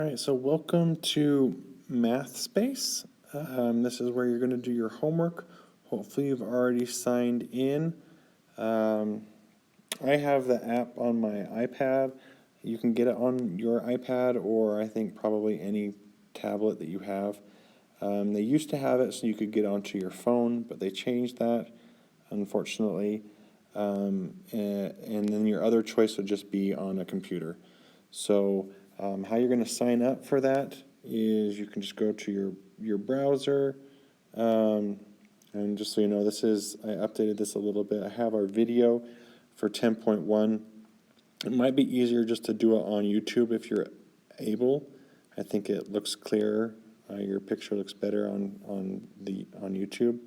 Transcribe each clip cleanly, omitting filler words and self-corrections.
All right, so welcome to Mathspace. This is where you're going to do your homework. Hopefully you've already signed in. I have the app on my iPad. You can get it on your iPad or I think probably any tablet that you have. They used to have it so you could get onto your phone, but they changed that, unfortunately. And then your other choice would just be on a computer. So how you're going to sign up for that is you can just go to your browser. And just so you know, I updated this a little bit. I have our video for 10.1. It might be easier just to do it on YouTube if you're able. I think it looks clearer. Your picture looks better on YouTube.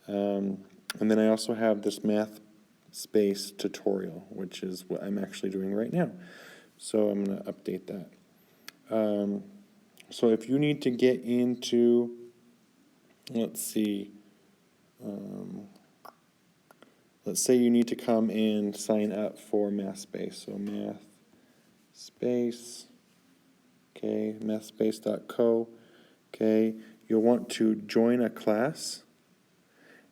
And then I also have this Mathspace tutorial, which is what I'm actually doing right now. So I'm going to update that. So if you need to get into, let's see, let's say you need to come and sign up for Mathspace. So Mathspace, okay, mathspace.co, okay. You'll want to join a class.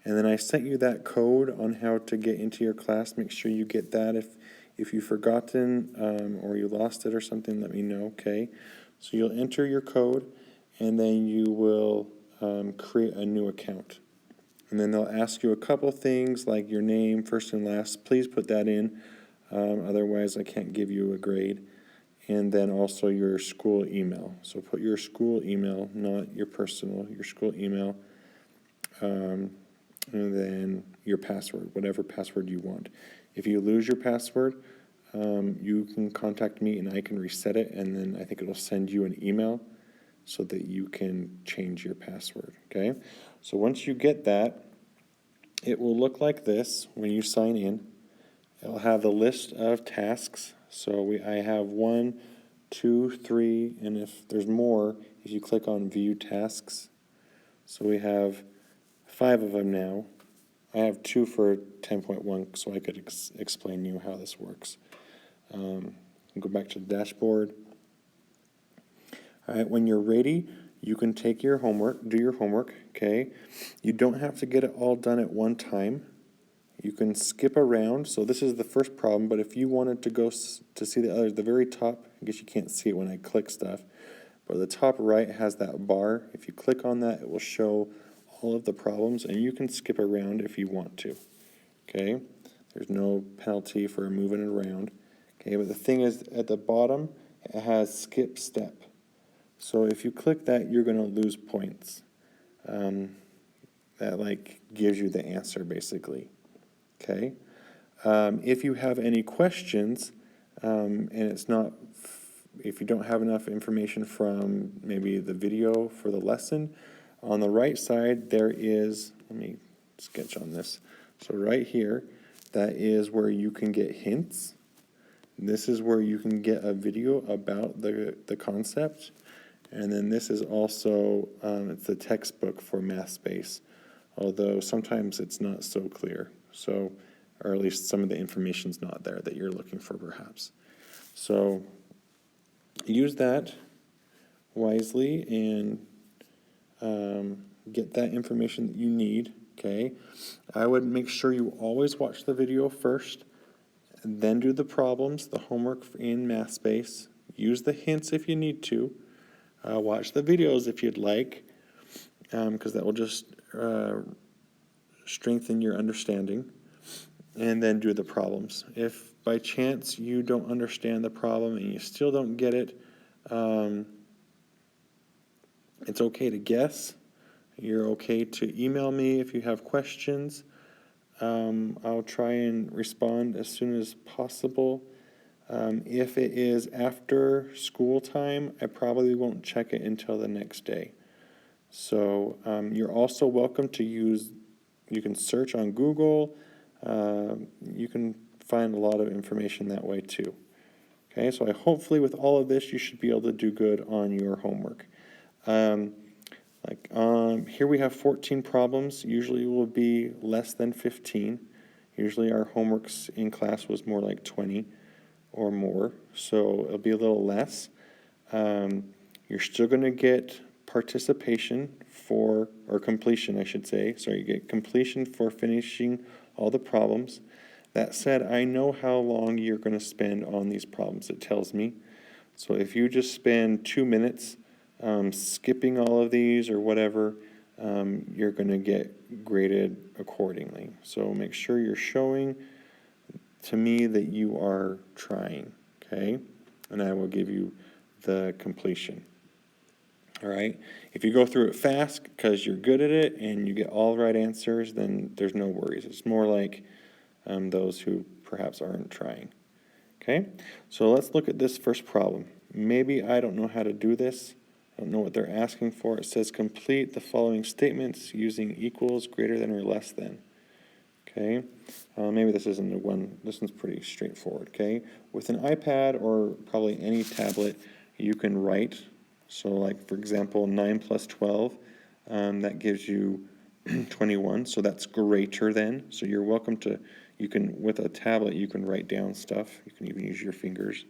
And then I sent you that code on how to get into your class. Make sure you get that. If you've forgotten or you lost it or something, let me know, okay? So you'll enter your code, and then you will create a new account. And then they'll ask you a couple things like your name, first and last. Please put that in. Otherwise, I can't give you a grade. And then also your school email. So put your school email, not your personal, your school email. And then your password, whatever password you want. If you lose your password, you can contact me and I can reset it, and then I think it'll send you an email so that you can change your password, okay? So once you get that, it will look like this when you sign in. It'll have the list of tasks. So I have 1, 2, 3, and if there's more, if you click on View Tasks. So we have 5 of them now. I have 2 for 10.1, so I could explain to you how this works. Go back to the dashboard. All right, when you're ready, you can take your homework, do your homework, okay? You don't have to get it all done at one time. You can skip around. So this is the first problem, but if you wanted to go to see the others, the very top, I guess you can't see it when I click stuff, but the top right has that bar. If you click on that, it will show all of the problems, and you can skip around if you want to, okay? There's no penalty for moving it around, okay? But the thing is, at the bottom, it has skip step. So if you click that, you're going to lose points. That like gives you the answer, basically, okay? If you have any questions, and it's not, if you don't have enough information from maybe the video for the lesson, on the right side, there is, let me sketch on this. So right here, that is where you can get hints. This is where you can get a video about the concept. And then this is also, it's the textbook for Mathspace, although sometimes it's not so clear. So, or at least some of the information's not there that you're looking for perhaps. So use that wisely and get that information that you need, okay? I would make sure you always watch the video first, and then do the problems, the homework in Mathspace. Use the hints if you need to. Watch the videos if you'd like, because that will just strengthen your understanding, and then do the problems. If by chance you don't understand the problem and you still don't get it, it's okay to guess. You're okay to email me if you have questions. I'll try and respond as soon as possible. If it is after school time, I probably won't check it until the next day. So you're also welcome to use, you can search on Google. You can find a lot of information that way too. Okay, so hopefully with all of this, you should be able to do good on your homework. Here we have 14 problems. Usually it will be less than 15. Usually our homeworks in class was more like 20 or more, so it'll be a little less. You're still going to get participation for, or completion, I should say. Sorry, you get completion for finishing all the problems. That said, I know how long you're going to spend on these problems, it tells me. So if you just spend 2 minutes skipping all of these or whatever, you're going to get graded accordingly. So make sure you're showing to me that you are trying, okay? And I will give you the completion. All right? If you go through it fast because you're good at it and you get all the right answers, then there's no worries. It's more like those who perhaps aren't trying. Okay? So let's look at this first problem. Maybe I don't know how to do this. I don't know what they're asking for. It says complete the following statements using equals, greater than, or less than. Okay? Maybe this isn't the one. This one's pretty straightforward. Okay? With an iPad or probably any tablet, you can write. So like, for example, 9 plus 12, that gives you 21. So that's greater than. So you're welcome to, you can, with a tablet, you can write down stuff. You can even use your fingers.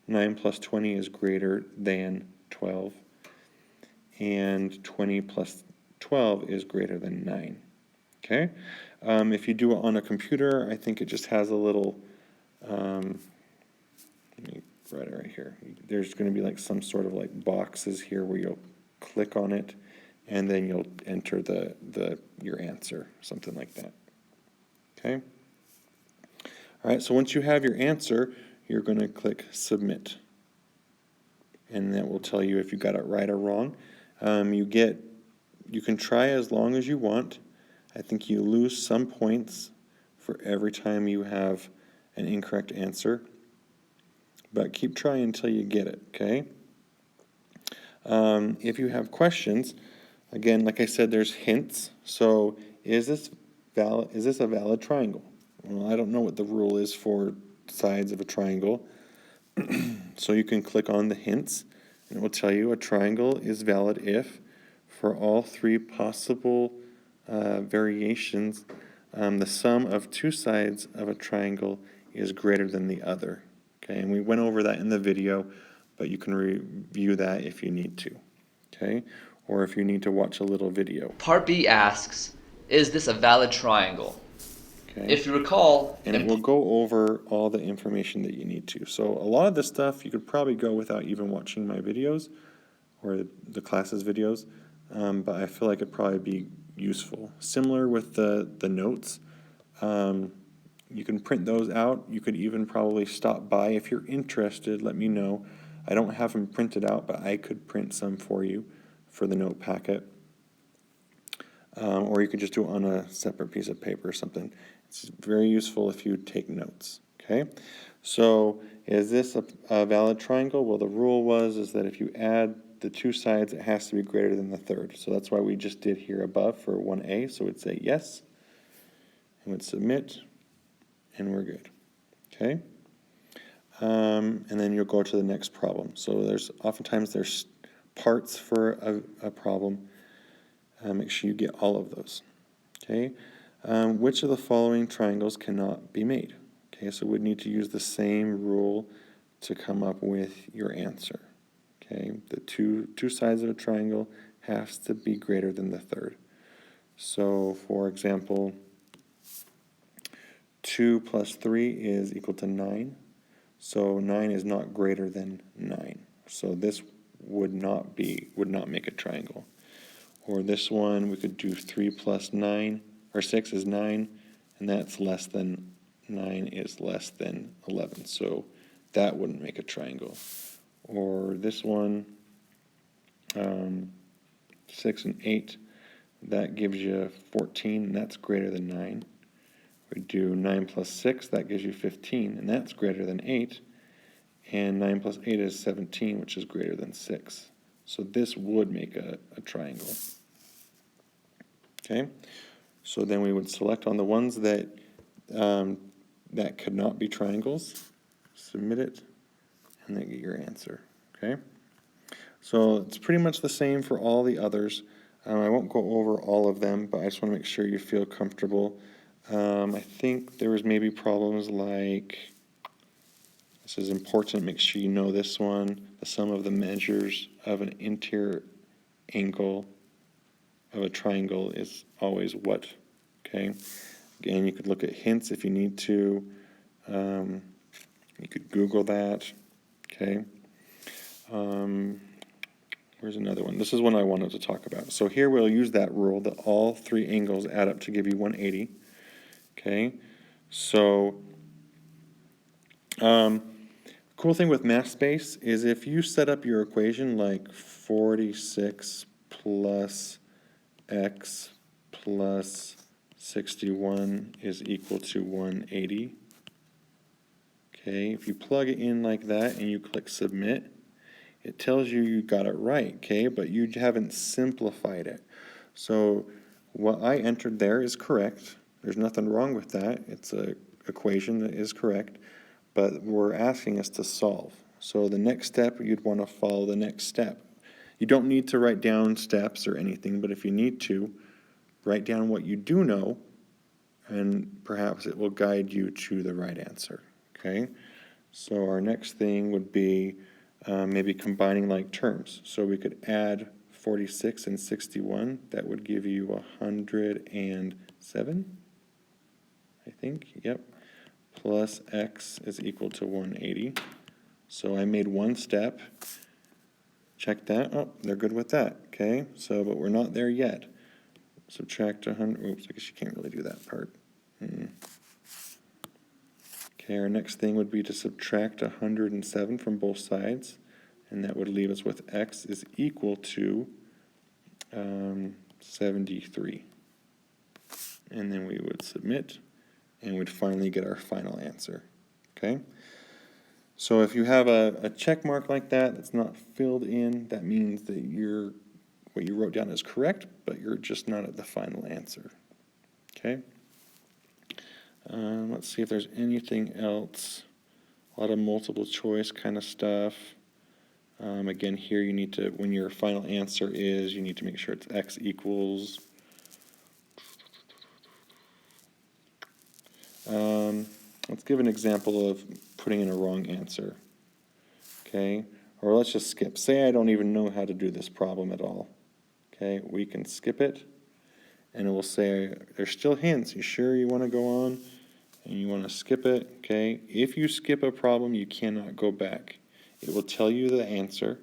9 plus 20 is greater than 12. And 20 plus 12 is greater than 9. Okay? If you do it on a computer, I think it just has a little, let me write it right here. There's going to be like some sort of like boxes here where you'll click on it, and then you'll enter your answer, something like that. Okay? All right, so once you have your answer, you're going to click Submit. And that will tell you if you got it right or wrong. You can try as long as you want. I think you lose some points for every time you have an incorrect answer. But keep trying until you get it, okay? If you have questions, again, like I said, there's hints. So is this a valid triangle? Well, I don't know what the rule is for sides of a triangle. So you can click on the hints, and it will tell you a triangle is valid if, for all 3 possible variations, the sum of 2 sides of a triangle is greater than the other. Okay, and we went over that in the video, but you can review that if you need to. Okay, or if you need to watch a little video. Part B asks, is this a valid triangle? Okay. If you recall, and it will go over all the information that you need to. So a lot of this stuff you could probably go without even watching my videos or the classes videos, but I feel like it'd probably be useful. Similar with the notes, you can print those out. You could even probably stop by if you're interested. Let me know. I don't have them printed out, but I could print some for you for the note packet. Or you could just do it on a separate piece of paper or something. It's very useful if you take notes. Okay, so is this a valid triangle? Well, the rule is that if you add the 2 sides, it has to be greater than the third. So that's why we just did here above for 1A. So we'd say yes, and we'd submit, and we're good. Okay, and then you'll go to the next problem. So oftentimes there's parts for a problem. Make sure you get all of those. Okay. Which of the following triangles cannot be made? Okay, so we'd need to use the same rule to come up with your answer. Okay, the two sides of a triangle has to be greater than the third. So, for example, 2 plus 3 is equal to 9. So 9 is not greater than 9. So this would not make a triangle. Or this one, we could do 3 plus 9. Or 6 is 9, and that's less than 9 is less than 11. So that wouldn't make a triangle. Or this one, 6 and 8, that gives you 14, and that's greater than 9. We do 9 plus 6, that gives you 15, and that's greater than 8. And 9 plus 8 is 17, which is greater than 6. So this would make a triangle. Okay? So then we would select on the ones that could not be triangles, submit it, and then get your answer. Okay? So it's pretty much the same for all the others. I won't go over all of them, but I just want to make sure you feel comfortable. I think there was maybe problems like, This is important. Make sure you know this one. The sum of the measures of an interior angle of a triangle is always what? Okay. Again, you could look at hints if you need to. You could Google that. Okay. Where's another one? This is one I wanted to talk about. So here we'll use that rule that all three angles add up to give you 180. Okay. So, cool thing with Mathspace is if you set up your equation like 46 plus x plus 61 is equal to 180. Okay, if you plug it in like that and you click submit, it tells you you got it right, okay, but you haven't simplified it. So what I entered there is correct. There's nothing wrong with that. It's an equation that is correct, but we're asking us to solve. So the next step, you'd want to follow the next step. You don't need to write down steps or anything, but if you need to, write down what you do know, and perhaps it will guide you to the right answer, okay? So our next thing would be maybe combining like terms. So we could add 46 and 61. That would give you 107, I think. Yep. Plus x is equal to 180. So I made one step. Check that. Oh, they're good with that. Okay. So, but we're not there yet. Subtract 100. Oops, I guess you can't really do that part. Okay, our next thing would be to subtract 107 from both sides, and that would leave us with x is equal to 73. And then we would submit, and we'd finally get our final answer. Okay? So if you have a check mark like that that's not filled in, that means that what you wrote down is correct, but you're just not at the final answer. Okay? Let's see if there's anything else. A lot of multiple choice kind of stuff. Again, here you need to, when your final answer is, you need to make sure it's x equals. Let's give an example of putting in a wrong answer. Okay, or let's just skip. Say I don't even know how to do this problem at all. Okay, we can skip it, and it will say there's still hints. You sure you want to go on? And you want to skip it, okay? If you skip a problem, you cannot go back. It will tell you the answer,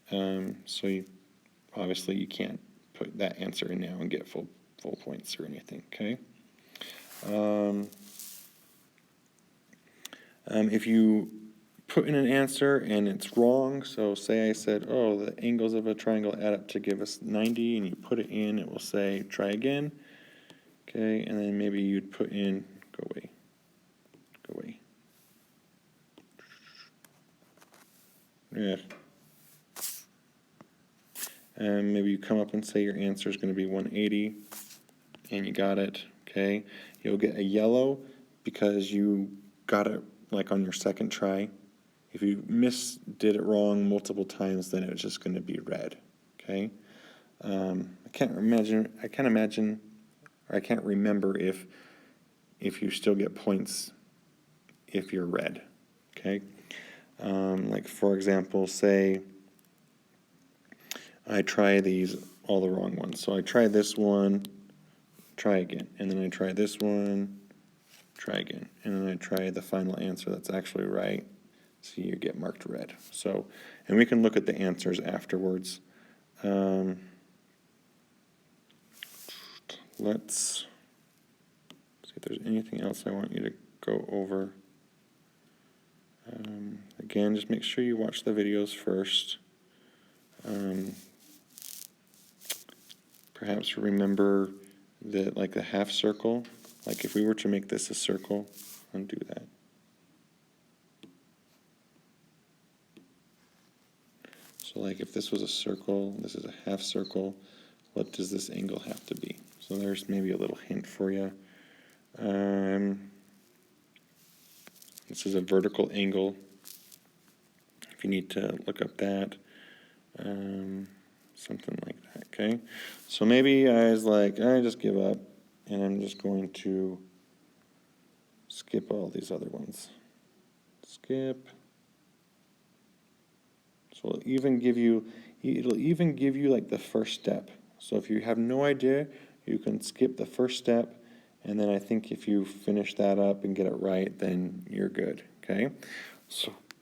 so obviously you can't put that answer in now and get full points or anything, okay? If you put in an answer and it's wrong, so say I said, oh, the angles of a triangle add up to give us 90, and you put it in, it will say try again, okay? And then maybe you'd put in, go away. Yeah. And maybe you come up and say your answer is going to be 180, and you got it, okay? You'll get a yellow because you got it like on your second try. If you did it wrong multiple times, then it's just going to be red, okay? I can't remember if you still get points if you're red, okay? Like for example, say I try all the wrong ones. So I try this one, try again, and then I try this one, try again, and then I try the final answer that's actually right. So you get marked red. So, and we can look at the answers afterwards. Let's see if there's anything else I want you to go over. Again, just make sure you watch the videos first. Perhaps remember that, like the half circle, like if we were to make this a circle, undo that. So like if this was a circle, this is a half circle, what does this angle have to be? So there's maybe a little hint for you. This is a vertical angle. If you need to look up that, something like that, okay? So maybe I was like, I just give up, and I'm just going to skip all these other ones. skip. So it'll even give you like the first step. So if you have no idea, you can skip the first step, and then I think if you finish that up and get it right, then you're good, okay?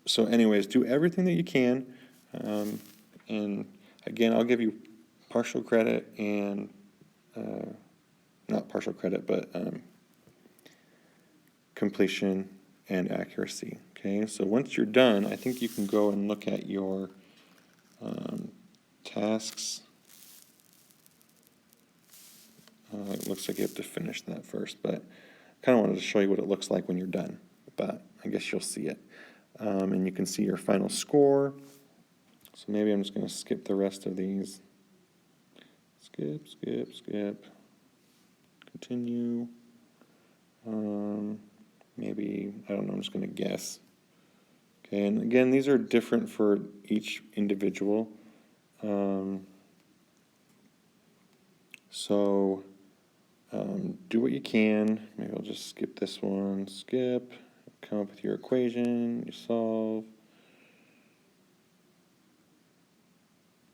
So anyways, do everything that you can, and again, I'll give you partial credit and, not partial credit, but completion and accuracy, okay? So once you're done, I think you can go and look at your tasks. It looks like you have to finish that first, but I kind of wanted to show you what it looks like when you're done, but I guess you'll see it. And you can see your final score. So maybe I'm just going to skip the rest of these. Skip, skip, skip. Continue. Maybe, I don't know, I'm just going to guess. Okay, and again, these are different for each individual. So do what you can. Maybe I'll just skip this one. Skip. Come up with your equation. You solve.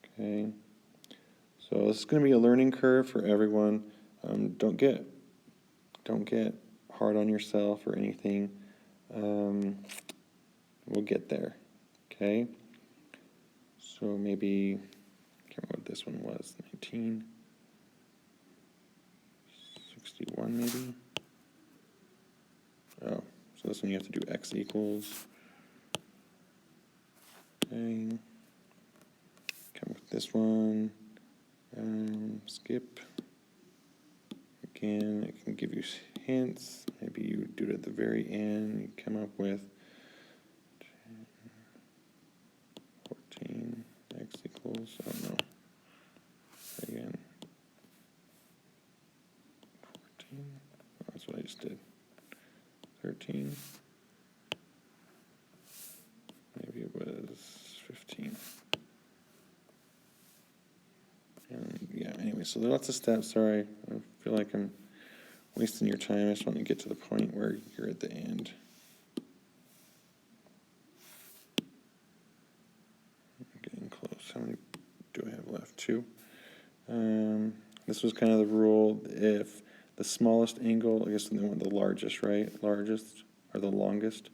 Okay. So this is going to be a learning curve for everyone. Don't get hard on yourself or anything. We'll get there. Okay. So maybe, I can't remember what this one was. 1961 maybe. Oh, so this one you have to do x equals. Okay. Come with this one. Skip. Again, it can give you hints. Maybe you do it at the very end. You come up with 14 x equals, I don't know. Again, 14. Oh, that's what I just did. 13. Maybe it was 15. And yeah, anyway, so there are lots of steps. Sorry, I feel like I'm wasting your time. I just want to get to the point where you're at the end. I'm getting close. How many do I have left? 2. This was kind of the rule. If the smallest angle, I guess they want the largest, right? Largest or the longest.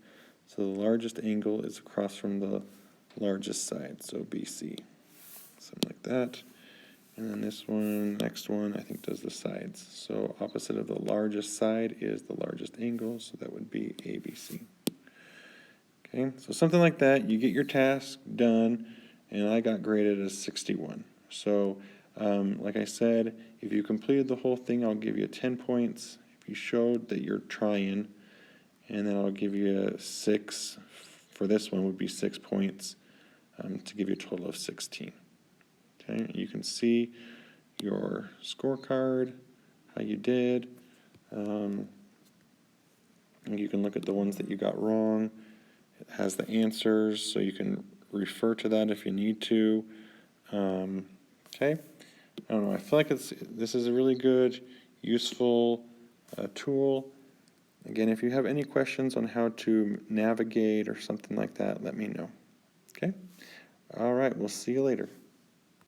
So the largest angle is across from the largest side, so BC. Something like that. And then this one, next one, I think does the sides. So opposite of the largest side is the largest angle, so that would be ABC. Okay, so something like that. You get your task done, and I got graded as 61. So like I said, if you completed the whole thing, I'll give you 10 points. If you showed that you're trying, and then I'll give you a 6. For this one would be 6 points to give you a total of 16. Okay, you can see your scorecard, how you did. You can look at the ones that you got wrong. It has the answers, so you can refer to that if you need to. Okay, I don't know. I feel like this is a really good, useful tool. Again, if you have any questions on how to navigate or something like that, let me know. Okay. All right. We'll see you later.